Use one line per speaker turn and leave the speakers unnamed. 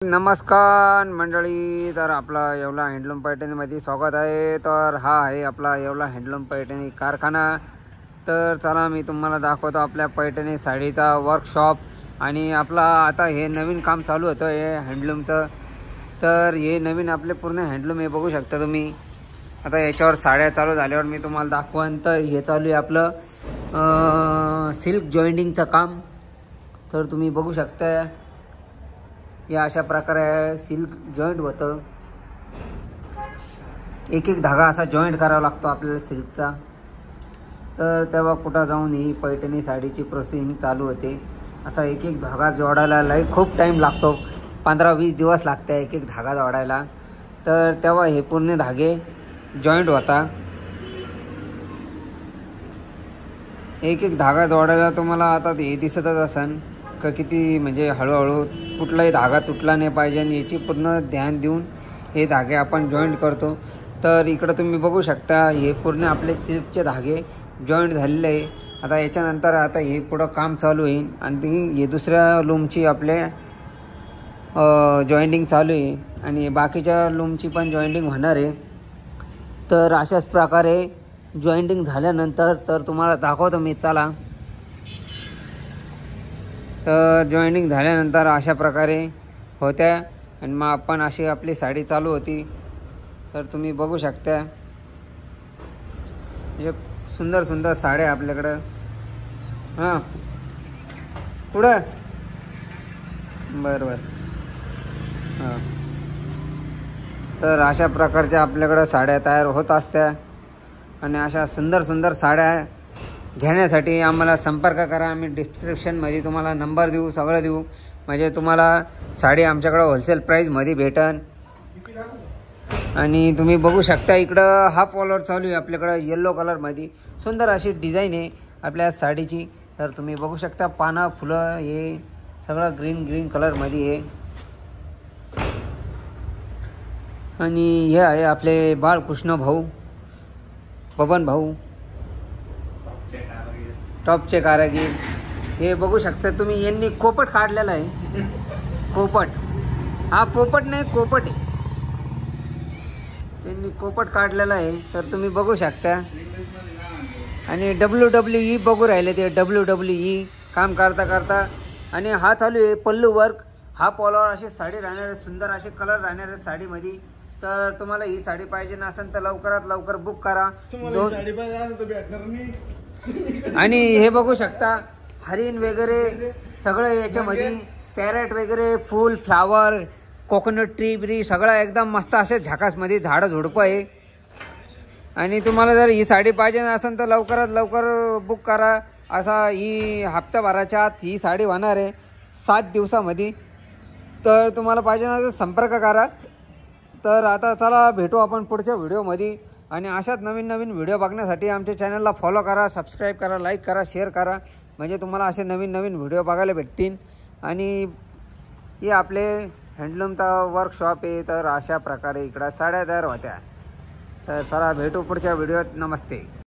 नमस्कार मंडळी, तर आपला येवला हँडलूम पैठणीमध्ये स्वागत आहे। तर हा आहे आपला येवला हँडलूम पैठणी कारखाना। तर चला मी तुम्हाला दाखवतो आपल्या पैठणी साडीचा वर्कशॉप। आणि आपला आता हे नवीन काम चालू होतं हे हँडलूमचं। तर हे नवीन आपले पूर्ण हँडलूम हे बघू शकता तुम्ही। आता याच्यावर साड्या चालू झाल्यावर मी तुम्हाला दाखवून। तर हे चालू आहे आपलं सिल्क जॉइंटिंगचं काम। तर तुम्ही बघू शकता या अशा प्रकारे सिल्क जॉइंट होतं। एक एक धागा असा जॉइंट करावा लागतो आपल्याला सिल्कचा। तर तेव्हा कुठं जाऊन ही पैठणी साडीची प्रोसेसिंग चालू होते। असा एक एक धागा जोडायला खूप टाइम लागतो, 15-20 दिवस लागते एक एक धागा जोडायला। तर तेव्हा हे पूर्ण धागे जॉइंट होता। एक एक धागा जोडायला तुम्हाला आता हे दिसतच असेल का किती म्हणजे हळूहळू कुठलाही धागा तुटला नाही पाहिजे आणि याची पूर्ण ध्यान देऊन हे धागे आपण जॉईंट करतो। तर इकडे तुम्ही बघू शकता हे पूर्ण आपले सिल्कचे धागे जॉईंट झालेले आहे। आता याच्यानंतर आता हे पुढं काम चालू होईल आणि हे दुसऱ्या लूमची आपले जॉईंटिंग चालू आहे आणि बाकीच्या लूमची पण जॉईंटिंग होणार आहे। तर अशाच प्रकारे जॉईंटिंग झाल्यानंतर तर तुम्हाला दाखवतो मी, चला। तर जॉईनिंग झाल्यानंतर अशा प्रकारे होत्या आणि मग आपण अशी आपली साडी चालू होती। तर तुम्ही बघू शकता म्हणजे सुंदर सुंदर साड्या आपल्याकडं। हां पुढं बरं हां। तर अशा प्रकारच्या आपल्याकडं साड्या तयार होत असत्या आणि अशा सुंदर सुंदर साड्या घेण्यासाठी आम्हाला संपर्क करा। आम्ही डिस्क्रिप्शनमध्ये तुम्हाला नंबर देऊ, सगळं देऊ, म्हणजे तुम्हाला साडी आमच्याकडे होलसेल प्राईसमध्ये भेटन। आणि तुम्ही बघू शकता इकडं हा पॉलर चालू आहे आपल्याकडं येलो कलरमध्ये। सुंदर अशी डिझाईन आहे आपल्या साडीची। तर तुम्ही बघू शकता पानं फुलं हे सगळं ग्रीन ग्रीन कलरमध्ये आहे। आणि हे आहे आपले बाळकृष्ण भाऊ, बबन भाऊ, टॉपचे कारागीर। हे बघू शकता तुम्ही, यांनी कोपट काढलेला आहे। कोपट हा पोपट नाही, कोपट आहे। यांनी कोपट काढलेला आहे। तर तुम्ही बघू शकता आणि WWE बघू राहिले ते WWE काम करता करता। आणि हा चालू आहे पल्लू वर्क। हा पॉलर अशी साडी राहणार आहे, सुंदर असे कलर राहणार आहेत साडीमध्ये। तर तुम्हाला ही साडी पाहिजे नसेल तर लवकरात लवकर बुक करा। आणि हे बघू शकता हरिण वगैरे सगळं याच्यामध्ये, पॅरेट वगैरे, फुल फ्लावर, कोकोनट ट्री ब्री सगळं एकदम मस्त असे झाकासमध्ये झाडं झुडपं आहे। आणि तुम्हाला जर ही साडी पाहिजे नसेल तर लवकरात लवकर बुक करा। असा ही हप्ताभराच्या आत ही साडी होणार आहे 7 दिवसामध्ये। तर तुम्हाला पाहिजे ना तर संपर्क करा। तर आता चला भेटू आपण पुढच्या व्हिडिओमध्ये। आणि अशाच नवीन नवीन व्हिडिओ बघण्यासाठी आमच्या चॅनलला फॉलो करा, सबस्क्राईब करा, लाईक करा, शेअर करा, म्हणजे तुम्हाला असे नवीन नवीन व्हिडिओ बघायला भेटतील। आणि हे आपले हँडलूमचा वर्कशॉप आहे। तर अशा प्रकारे इकडं साड्या तयार होत्या। तर चला भेटू पुढच्या व्हिडिओत। नमस्ते।